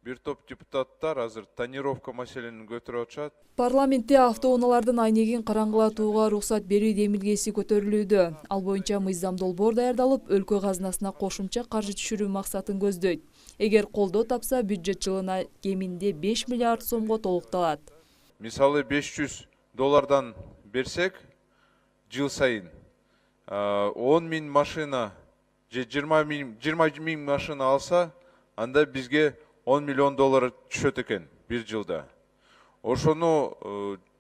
Бир топ депутаттар азыр тонировка маселени көтөрүп атышат. Парламентте автоунаалардын айнегин караңгылатууга уруксат берүү демилгеси көтөрүлүүдө. Ал боюнча мыйзам долбоор даярдалып, өлкө казынасына кошумча каржы түшүрүү максатын көздөйт. Эгер колдоо тапса, бюджет жылына кеминде 5 миллиард сомго толукталат. Мисалы $500 берсек, жыл сайын 10 миң машина же 20 миң машина алса, анда бизге $10 миллион түшөт экен бир жылда. Ошону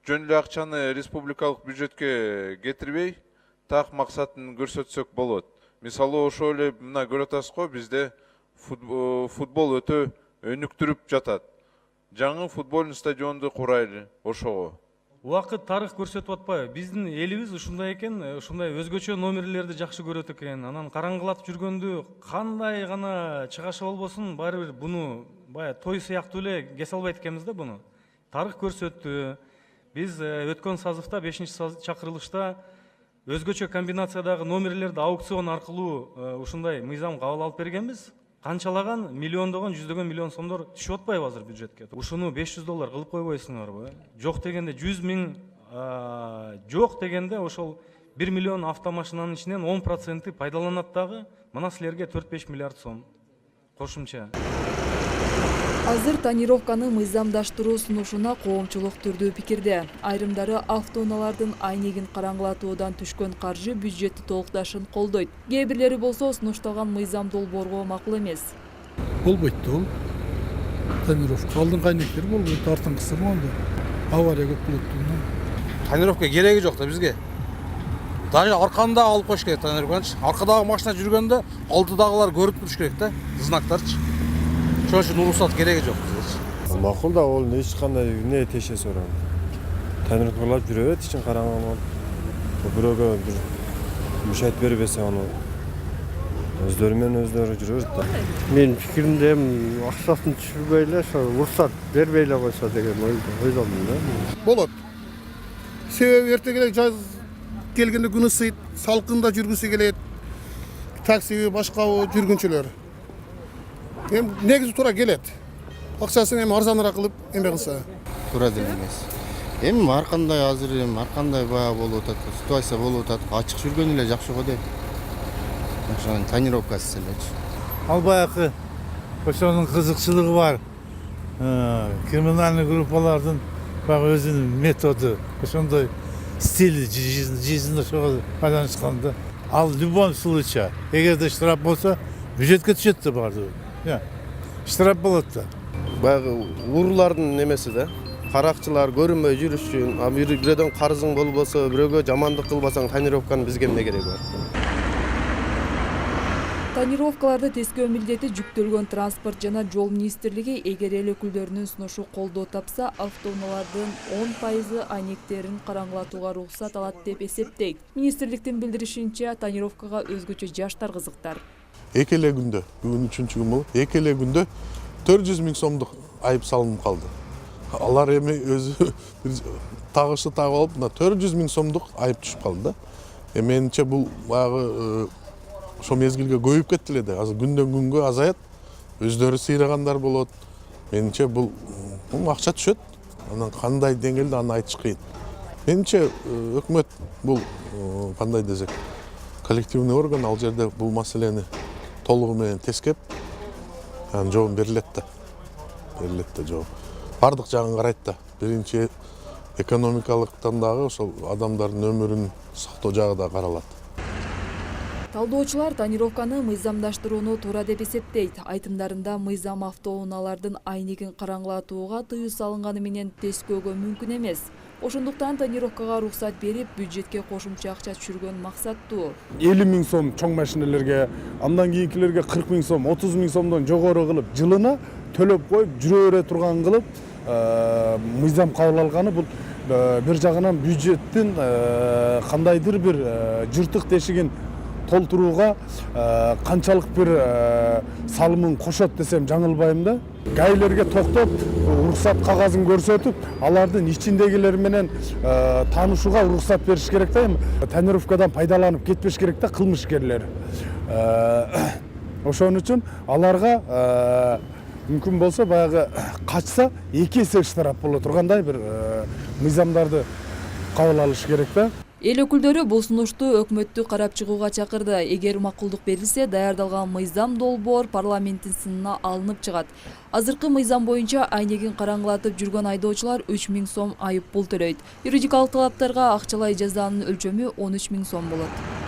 жөн эле акчаны республикалык бюджетке кетирбей, так максатын көрсөтсөк болот. Мисалы ошо эле мына көрүп атасызго, бизде футбол өтө өнүктүрүп жатат. Жаңы футбол стадионду курайлы ошого. Убакыт тарых көрсөтүп атпайбы? Биздин элибиз ушундай экен, ушундай өзгөчө номерлерди жакшы көрөт экен. Анан караңгылатып жүргөндү кандай гана чыгашы болбосун, баары бир буну баягы той сыяктуу эле кесе албайт экенбиз да буну. Тарых көрсөттү. Биз өткөн сазывда 5-чакырылышта өзгөчө комбинациядагы номерлерди аукцион аркылуу ушундай мыйзам кабыл алып бергенбиз. Канчалаган миллиондогон, жүздөгөн миллион сомдор түшүп атпайбы азыр бюджетке? Ушуну $500 кылып койбойсуңарбы? Жок дегенде 100 миң, жок дегенде ошол 1 миллион автомашинанын ичинен 10% пайдаланат дагы. Мына силерге 4-5 миллиард сом кошумча. Азыр тонировканы мыйзамдаштыруу сунушуна коомчулук түрдүү пикирде. Айрымдары автоунаалардын айнегин караңгылатуудан түшкөн каржы бюджетти толукташын колдойт. Кээ бирлери болсо сунушталган мыйзам долбоорго макул эмес. Болбойт да. Тонировка алдыңкы айнектер болбойт, артыңкысы болду. Авария көп болот. Тонировка кереги жок да бизге. Даже арканда алып коюш керек тонировканы. Аркадагы машина жүргөндө алдыдагылар көрүп туруш керек да, знактарчы. Ошон үчүн уруксат кереги жок бизге. Макул да, ол эч кандай эмне теше сурам. Тонировкалап жүрөт, ичин караңгылап. Бирөөгө бир мушайт бербесе аны өздөрү менен өздөрү жүрөт да. Мен пикиримде акчасын түшүрбөй эле уруксат бербей эле койсо деген ойлодум да. Болот. Себеби эртеге жаз келгенде күн ысыйт, салкында жүргүсү келет. Такси башкабы жүргүнчүлөр. Негизи туура келет. Акчасын арзаныраак кылып эме кылса. Туура деле эмес. Ар кандай азыр ар кандай бая болуп атат, ситуация болуп атат. Ачык жүргөн эле жакшы го дейм. Ошонун тонировкасы элечи. Ал баягы ошонун кызыкчылыгы бар. Криминальный группалардын баягы өзүнүн методу, ошондой стили жизнь ошого байланышканда. Ал в любом случае, эгерде штраф болсо, бюджетке түшөт да баардыгы. Штраф болот да. Баягы уруулардын немеси да. Каракчылар көрүнбөй жүрүш үчүн, бирөөдөн карызың болбосо, бирөөгө жамандык кылбасаң, тонировканын бизге эмне кереги бар? Тонировкаларды тескөө милдети жүктөлгөн транспорт жана жол министрлиги эгер эл өкүлдөрүнүн сунушу колдоо тапса, автоунаалардын 10% айнектерин караңгылатууга уруксат алат деп эсептейт. Министрликтин билдиришинче, тонировкага өзгөчө жаштар кызыктар. Эки эле күндө, бүгүн 3-чү күн болуп, эки эле күндө 400 миң сомдук айып салынып калды. Алар эми өзү тагышы тагып алып, мына 400 миң сомдук айып түшүп калды да. Менимче бул баягы ошо мезгилге көбөйүп кетти эле да. Азыр күндөн күнгө азаят, өздөрү сыйрагандар болот. Менимче бул акча түшөт. Анан кандай деңгээлде аны айтыш кыйын. Менимче өкмөт бул кандай десек, коллективный орган ал жерде бул маселени толугу менен тескеп, жообун берилет да. Жооп. Бардык жагын карайт да. Биринчи экономикалыктан дагы ошол адамдардын өмүрүн сактоо жагы да каралат. Талдоочулар тонировканы мыйзамдаштырууну туура деп эсептейт. Айтымдарында мыйзам автоунаалардын айнегин караңгылатууга тыюу салынганы менен тескөөгө мүмкүн эмес. Ошондуктан тонировкага уруксат берип, бюджетке кошумча акча түшүргөн максаттуу. 50 миң сом чоң машиналерге, андан кийинкилерге 40 миң сом, 30 миң сомдон жогору кылып, жылына төлөп коюп, жүрө бере турган кылып, мыйзам кабыл алганы бул бир жагынан бюджеттин кандайдыр бир жыртык тешигин толтурууга канчалык бир салымын кошот десем жаңылбайм да. Гаилерге токтоп, уруксат кагазын көрсөтүп, алардын ичиндегилер менен таанышууга уруксат бериш керек да. Тонировкадан пайдаланып кетпеш керек да кылмышкерлер. Ошон үчүн аларга мүмкүн болсо баягы качса 2 эсе штраф боло тургандай бир мыйзамдарды кабыл алыш керек да. Эл өкүлдөрү бул сунушту өкмөттү карап чыгууга чакырды. Эгер макулдук берилсе, даярдалган мыйзам долбоор парламенттин сынына алынып чыгат. Азыркы мыйзам боюнча айнегин караңгылатып жүргөн айдоочулар 3000 сом айып пул төлөйт. Юридикалык талаптарга акчалай жазанын өлчөмү 13 000 сом болот.